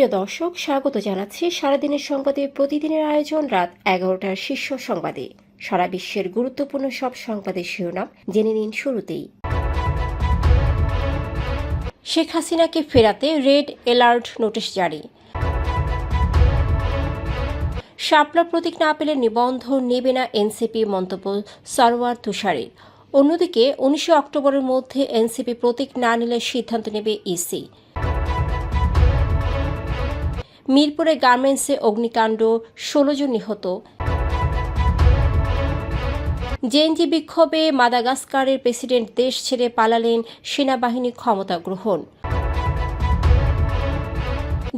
প্রিয় দর্শক, স্বাগত জানাচ্ছি সারাদিনের সংবাদে প্রতিদিনের আয়োজন রাত 11টার শীর্ষ সংবাদে। সারা বিশ্বের গুরুত্বপূর্ণ সব সংবাদের শিরোনাম জেনে নিন শুরুতেই। শেখ হাসিনাকে ফেরাতে রেড অ্যালার্ট নোটিশ জারি। শাপলা প্রতীক না পেলে নিবন্ধন নেবে না এনসিপি, মন্তব্য সরওয়ার তুষারের। অন্যদিকে 19 অক্টোবরের মধ্যে এনসিপি প্রতীক না নিলে সিদ্ধান্ত নেবে ইসি। মিরপুরে গার্মেন্টসে অগ্নিকাণ্ড, 16 জন নিহত। জেএনজি বিক্ষোভে মাদাগাস্কারের প্রেসিডেন্ট দেশ ছেড়ে পালালেন, সেনাবাহিনী ক্ষমতা গ্রহণ।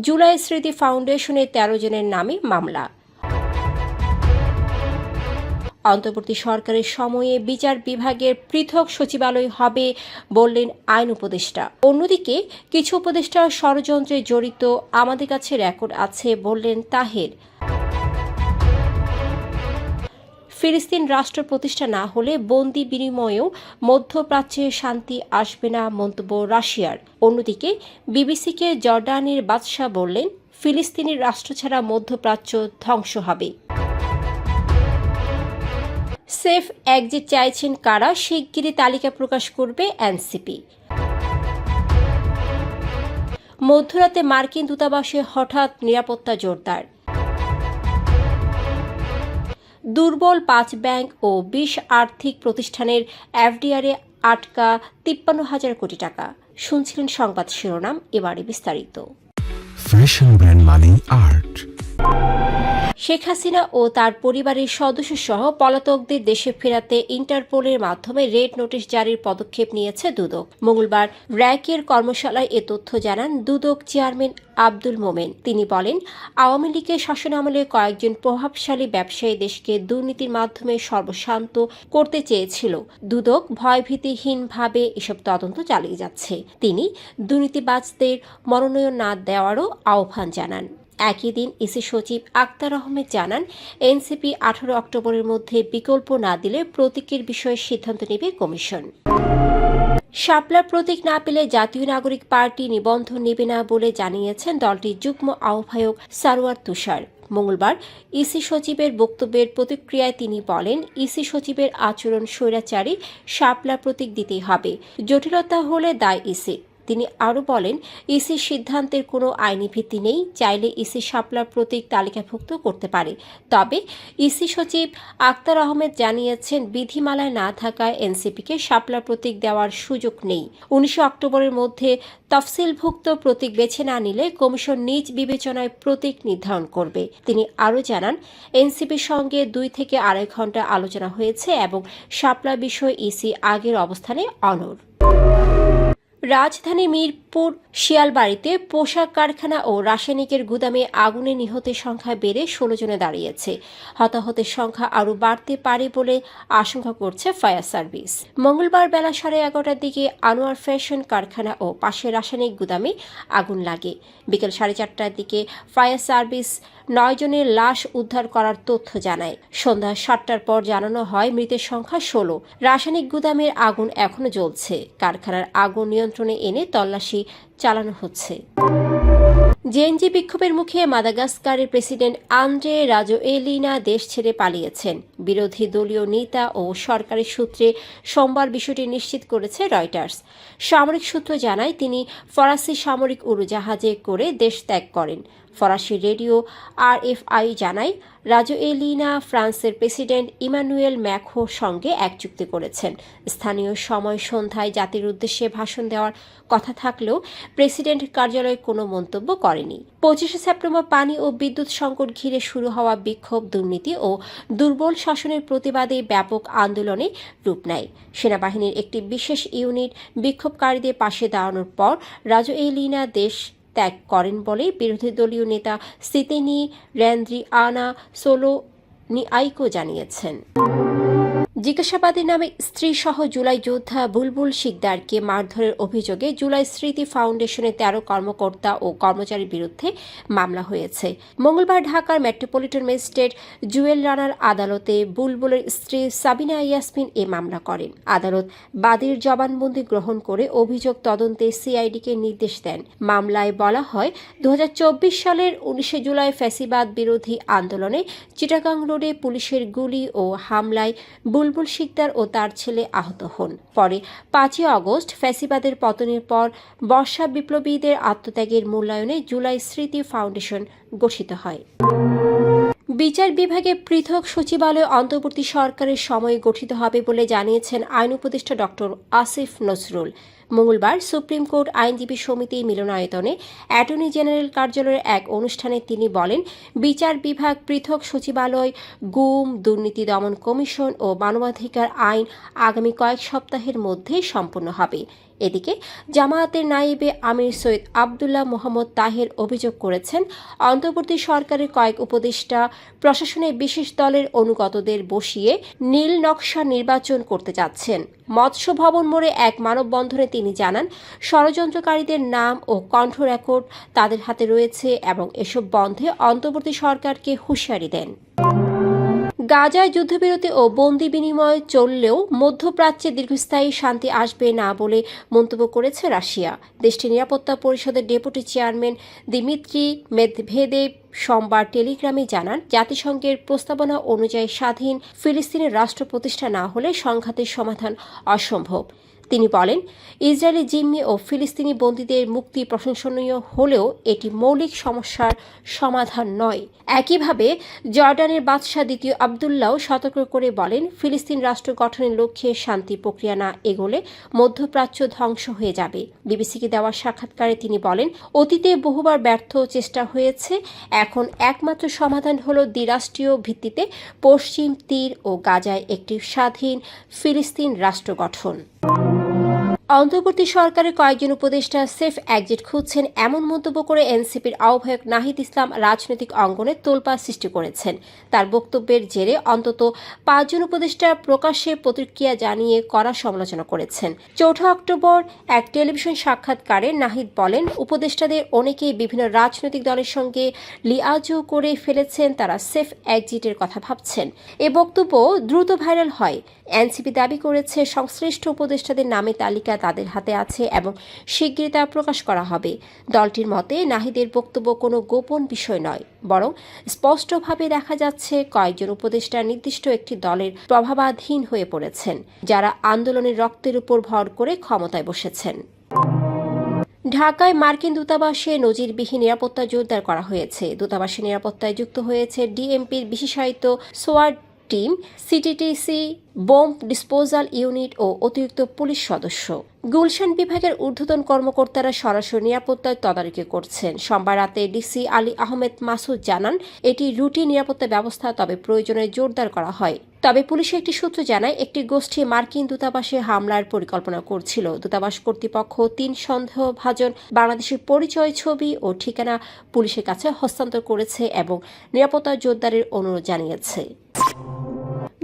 জুলাই স্মৃতি ফাউন্ডেশনের 13 জনের নামে মামলা। অন্তর্বর্তী সরকারের সময়ে বিচার বিভাগের পৃথক সচিবালয় হবে বললেন আইন উপদেষ্টা। অন্যদিকে কিছু উপদেষ্টা ষড়যন্ত্রে জড়িত, আমাদের কাছে রেকর্ড আছে বললেন তাহের। ফিলিস্তিন রাষ্ট্র প্রতিষ্ঠা না হলে বন্দি বিনিময়েও মধ্যপ্রাচ্যে শান্তি আসবে না, মন্তব্য রাশিয়ার। অন্যদিকে বিবিসিকে জর্ডানের বাদশাহ বললেন, ফিলিস্তিনি রাষ্ট্র ছাড়া মধ্যপ্রাচ্য ধ্বংস হবে। সেফ এক্সিট চাইছেন কারা, শিগগিরই তালিকা প্রকাশ করবে এনসিপি। মধ্যরাতে মার্কিন দূতাবাসে হঠাৎ নিরাপত্তা জোরদার। দুর্বল 5 ব্যাংক ও 20 আর্থিক প্রতিষ্ঠানের এফডিআরে আটকা 53,000 কোটি টাকা। শুনছিলেন সংবাদ শিরোনাম, এবারে বিস্তারিত। ফ্যাশন ব্র্যান্ড মানে আর্ট। শেখ হাসিনা ও তার পরিবারের সদস্যসহ পলাতকদের দেশে ফেরাতে ইন্টারপোলের মাধ্যমে রেড নোটিশ জারির পদক্ষেপ নিয়েছে দুদক। মঙ্গলবার র্যাকের কর্মশালায় এ তথ্য জানান দুদক চেয়ারম্যান আব্দুল মোমেন। তিনি বলেন, আওয়ামী লীগের শাসনামলে কয়েকজন প্রভাবশালী ব্যবসায়ী দেশকে দুর্নীতির মাধ্যমে সর্বশান্ত করতে চেয়েছিল। দুদক ভয়ভীতিহীনভাবে এসব তদন্ত চালিয়ে যাচ্ছে। তিনি দুর্নীতিবাজদের মনোনয়ন না দেওয়ারও আহ্বান জানান। একই দিন ইসি সচিব আক্তার আহমেদ জানান, এনসিপি 18 অক্টোবরের মধ্যে বিকল্প না দিলে প্রতীকের বিষয়ে সিদ্ধান্ত নেবে কমিশন। শাপলা প্রতীক না পেলে জাতীয় নাগরিক পার্টি নিবন্ধন নেবে না বলে জানিয়েছেন দলটির যুগ্ম আহ্বায়ক সরওয়ার তুষার। মঙ্গলবার ইসি সচিবের বক্তব্যের প্রতিক্রিয়ায় তিনি বলেন, ইসি সচিবের আচরণ স্বৈরাচারী, শাপলা প্রতীক দিতেই হবে, জটিলতা হলে দায় ইসি। তিনি আরও বলেন, ইসির সিদ্ধান্তের কোনো আইনি ভিত্তি নেই, চাইলে ইসি শাপলা প্রতীক তালিকাভুক্ত করতে পারে। তবে ইসি সচিব আক্তার আহমেদ জানিয়েছেন, বিধিমালায় না থাকায় এনসিপিকে শাপলা প্রতীক দেওয়ার সুযোগ নেই। 19 অক্টোবরের মধ্যে তফসিলভুক্ত প্রতীক বেছে না নিলে কমিশন নিজ বিবেচনায় প্রতীক নির্ধারণ করবে। তিনি আরও জানান, এনসিপির সঙ্গে 2 থেকে 2.5 ঘণ্টা আলোচনা হয়েছে এবং শাপলা বিষয়ে ইসি আগের অবস্থানে অনড়। রাজধানী মিরপুর শিয়ালবাড়িতে পোশাক কারখানা ও রাসায়নিকের গুদামে আগুনে নিহতের সংখ্যা বেড়ে 16 জনে দাঁড়িয়েছে। হতাহতের সংখ্যা আরও বাড়তে পারে বলে আশঙ্কা করছে ফায়ার সার্ভিস। মঙ্গলবার বেলা 11:30টার দিকে আনোয়ার ফ্যাশন কারখানা ও পাশের রাসায়নিক গুদামে আগুন লাগে। বিকেল 4:30টার দিকে ফায়ার সার্ভিস 9 জনের লাশ উদ্ধার করার তথ্য জানায়। সন্ধ্যা 7টার পর জানানো হয় মৃতের সংখ্যা 16। রাসায়নিক গুদামের আগুন এখনো জ্বলছে। কারখানার আগুন নিয়ন্ত্রণে এনে তল্লাশি চালানো হচ্ছে। জেএনজি বিক্ষোভের মুখে মাদাগাস্কারের প্রেসিডেন্ট আন্দ্রে রাজোয়েলিনা দেশ ছেড়ে পালিয়েছেন। বিরোধী দলীয় নেতা ও সরকারি সূত্রে সোমবার বিষয়টি নিশ্চিত করেছে রয়টার্স। সামরিক সূত্র জানায়, তিনি ফরাসি সামরিক উড়োজাহাজে করে দেশ ত্যাগ করেন। ফরাসি রেডিও আরএফআই জানায়, রাজোয়েলিনা ফ্রান্সের প্রেসিডেন্ট ইমানুয়েল ম্যাখোর সঙ্গে এক চুক্তি করেছেন। স্থানীয় সময় সন্ধ্যায় জাতির উদ্দেশ্যে ভাষণ দেওয়ার কথা থাকলেও প্রেসিডেন্ট কার্যালয় কোনো মন্তব্য করেনি। 25 সেপ্টেম্বর পানি ও বিদ্যুৎ সংকট ঘিরে শুরু হওয়া বিক্ষোভ দুর্নীতি ও দুর্বল শাসনের প্রতিবাদে ব্যাপক আন্দোলনে রূপ নেয়। সেনাবাহিনীর একটি বিশেষ ইউনিট বিক্ষোভকারীদের পাশে দাঁড়ানোর পর রাজোয়েলিনা দেশ ত্যাগ করেন বলে বিরোধী দলীয় নেতা সিতেনি র্যান্দ্রিআনা সোলোনিআইকো জানিয়েছেন। জিজ্ঞাসাবাদের নামে স্ত্রীসহ জুলাই যোদ্ধা বুলবুল শিকদারকে মারধরের অভিযোগে জুলাই স্মৃতি ফাউন্ডেশনের ১৩ কর্মকর্তা ও কর্মচারীর বিরুদ্ধে মামলা হয়েছে। মঙ্গলবার ঢাকার মেট্রোপলিটন ম্যাজিস্ট্রেট জুয়েল রানার আদালতে বুলবুলের স্ত্রী সাবিনা ইয়াসমিন এ মামলা করেন। আদালত বাদীর জবানবন্দি গ্রহণ করে অভিযোগ তদন্তে সিআইডিকে নির্দেশ দেন। মামলায় বলা হয় ২০২৪ সালের ১৯ জুলাই ফ্যাসিবাদ বিরোধী আন্দোলনে চিটাগাং রোডে পুলিশের গুলি ও হামলায় বুলবুল শিকদার ও তার ছেলে আহত হন। পরে ৫ই আগস্ট ফ্যাসিবাদের পতনের পর বর্ষা বিপ্লবীদের আত্মত্যাগের মূল্যায়নে জুলাই স্মৃতি ফাউন্ডেশন গঠিত হয়। বিচার বিভাগে পৃথক সচিবালয় অন্তর্বর্তী সরকারের সময় গঠিত হবে বলে জানিয়েছেন আইন উপদেষ্টা ডক্টর আসিফ নজরুল। মঙ্গলবার সুপ্রিম কোর্ট আইনজীবী সমিতি মিলনায়তনে অ্যাটর্নি জেনারেল কার্যালয়ের এক অনুষ্ঠানে তিনি বলেন, বিচার বিভাগ পৃথক সচিবালয়, গুম, দুর্নীতি দমন কমিশন ও মানবাধিকার আইন আগামী কয়েক সপ্তাহের মধ্যে সম্পন্ন হবে। এদিকে জামায়াতের নায়েবে আমির সৈয়দ আবদুল্লাহ মোহাম্মদ তাহের অভিযোগ করেছেন, অন্তর্বর্তী সরকারের কয়েক উপদেষ্টা প্রশাসনের বিশেষ দলের অনুগতদের বসিয়ে নীল নকশা নির্বাচন করতে যাচ্ছেন। মৎস্য ভবন মোড়ে এক মানববন্ধনে তিনি জানান, ষড়যন্ত্রকারীদের নাম ও কণ্ঠ রেকর্ড তাদের হাতে রয়েছে এবং এসব বন্ধে অন্তর্বর্তী সরকারকে হুঁশিয়ারি দেন। গাজায় যুদ্ধবিরতি ও বন্দি বিনিময় চললেও মধ্যপ্রাচ্যে দীর্ঘস্থায়ী শান্তি আসবে না বলে মন্তব্য করেছে রাশিয়া। দেশটির নিরাপত্তা পরিষদের ডেপুটি চেয়ারম্যান দিমিত্রি মেদভেদেভ সোমবার টেলিগ্রামে জানান, জাতিসংঘের প্রস্তাবনা অনুযায়ী স্বাধীন ফিলিস্তিনের রাষ্ট্র প্রতিষ্ঠা না হলে সংঘাতের সমাধান অসম্ভব। তিনি বলেন, ইসরায়েলি জিম্মি ও ফিলিস্তিনি বন্দীদের মুক্তি প্রশংসনীয় হলেও এটি মৌলিক সমস্যার সমাধান নয়। একইভাবে জর্ডানের বাদশাহ দ্বিতীয় আবদুল্লাহ সতর্ক করে বলেন, ফিলিস্তিন রাষ্ট্র গঠনের লক্ষ্যে শান্তি প্রক্রিয়া না এগোলে মধ্যপ্রাচ্য ধ্বংস হয়ে যাবে। বিবিসিকে দেওয়া সাক্ষাৎকারে তিনি বলেন, অতীতে বহুবার ব্যর্থ চেষ্টা হয়েছে, এখন একমাত্র সমাধান হল দ্বিরাষ্ট্রীয় ভিত্তিতে পশ্চিম তীর ও গাজায় একটি স্বাধীন ফিলিস্তিন রাষ্ট্র গঠন। অন্তর্বর্তী সরকারের কয়েকজন উপদেষ্টা সেফ এক্সিট খুঁজছেন এমন মন্তব্য করে এনসিপির আহ্বায়ক নাহিদ ইসলাম রাজনৈতিক অঙ্গনে তোলপাড় সৃষ্টি করেছেন। তার বক্তব্যের জেরে অন্তত ৫ জন উপদেষ্টা প্রকাশ্যে প্রতিক্রিয়া জানিয়ে কড়া সমালোচনা করেছেন। ৪ অক্টোবর এক টেলিভিশন সাক্ষাৎকারে নাহিদ বলেন, উপদেষ্টাদের অনেকেই বিভিন্ন রাজনৈতিক দলের সঙ্গে লিয়াজও করে ফেলেছেন, তারা সেফ এক্সিটের কথা ভাবছেন। এ বক্তব্য দ্রুত ভাইরাল হয়। এনসিপি দাবি করেছে, সংশ্লিষ্ট উপদেষ্টাদের নামে তালিকা তাদের হাতে আছে এবং শিগগিরই তা প্রকাশ করা হবে। দলটির মতে নাহিদের বক্তব্য কোনো গোপন বিষয় নয়, বরং স্পষ্টভাবে দেখা যাচ্ছে কয়েকজন উপদেষ্টা নির্দিষ্ট একটি দলের প্রভাবাধীন হয়ে পড়েছেন, যারা আন্দোলনের রক্তের উপর ভর করে ক্ষমতায় বসেছেন। ঢাকায় মার্কিন দূতাবাসে নজিরবিহীন নিরাপত্তা জোরদার করা হয়েছে। দূতাবাসের নিরাপত্তায় যুক্ত হয়েছে ডিএমপির বিশেষায়িত সোয়াট team, CTTC, bomb disposal unit ও অতিরিক্ত পুলিশ সদস্য। গুলশান বিভাগের ঊর্ধ্বতন কর্মকর্তারা সরাসরি নিরাপত্তার তদারকি করছেন। সোমবার রাতে ডিসি আলী আহমেদ মাসুদ জানান, এটি রুটিন নিরাপত্তা ব্যবস্থা, তবে প্রয়োজনে জোরদার করা হয়। তবে পুলিশের একটি সূত্র জানায়, একটি গোষ্ঠী মার্কিন দূতাবাসে হামলার পরিকল্পনা করছিল। দূতাবাস কর্তৃপক্ষ ৩ সন্দেহভাজন বাংলাদেশের পরিচয়, ছবি ও ঠিকানা পুলিশের কাছে হস্তান্তর করেছে এবং নিরাপত্তা জোরদারের অনুরোধ জানিয়েছে।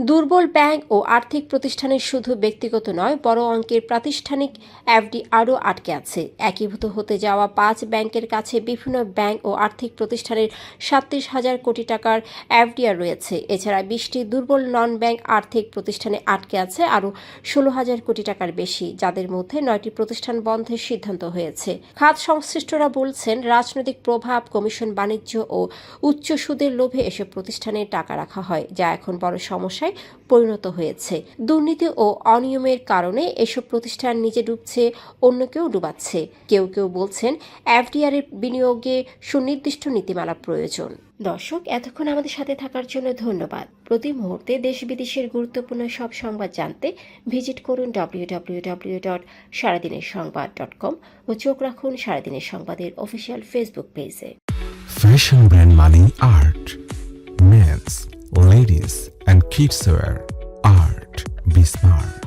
দুর্বল ব্যাংক ও আর্থিক প্রতিষ্ঠানের শুধু ব্যক্তিগত নয়, বড় অঙ্কের প্রাতিষ্ঠানিক এফডি আরও আটকে আছে। একীভূত হতে যাওয়া ৫ ব্যাংকের কাছে বিভিন্ন ব্যাংক ও আর্থিক প্রতিষ্ঠানের ৩৭,০০০ কোটি টাকার এফডিআর রয়েছে। এছাড়া ২০টি দুর্বল নন ব্যাংক আর্থিক প্রতিষ্ঠানে আটকে আছে আরও ১৬,০০০ কোটি টাকার বেশি, যাদের মধ্যে ৯টি প্রতিষ্ঠান বন্ধের সিদ্ধান্ত হয়েছে। খাত সংশ্লিষ্টরা বলছেন, রাজনৈতিক প্রভাব, কমিশন, বাণিজ্য ও উচ্চ সুদের লোভে এসব প্রতিষ্ঠানে টাকা রাখা হয়, যা এখন বড় সমস্যায় পরিণত হয়েছে। দুর্নীতি ও অনিয়মের কারণে এসব প্রতিষ্ঠান নিজে ডুবছে, অন্য কেউ ডুবাচ্ছে। কেউ কেউ বলছেন, এফডিআর এর বিনিয়োগে সুনির্দিষ্ট নীতিমালা প্রয়োজন। দর্শক, এতক্ষণ আমাদের সাথে থাকার জন্য ধন্যবাদ। প্রতি মুহূর্তে দেশ বিদেশের গুরুত্বপূর্ণ সব সংবাদ জানতে ভিজিট করুন www.সারাদিনেরসংবাদ.com ও চোখ রাখুন সারাদিনের সংবাদের অফিসিয়াল ফেসবুক পেজে। Fashion brand Mani Art. Men's, ladies and kids wear. Art. Be smart.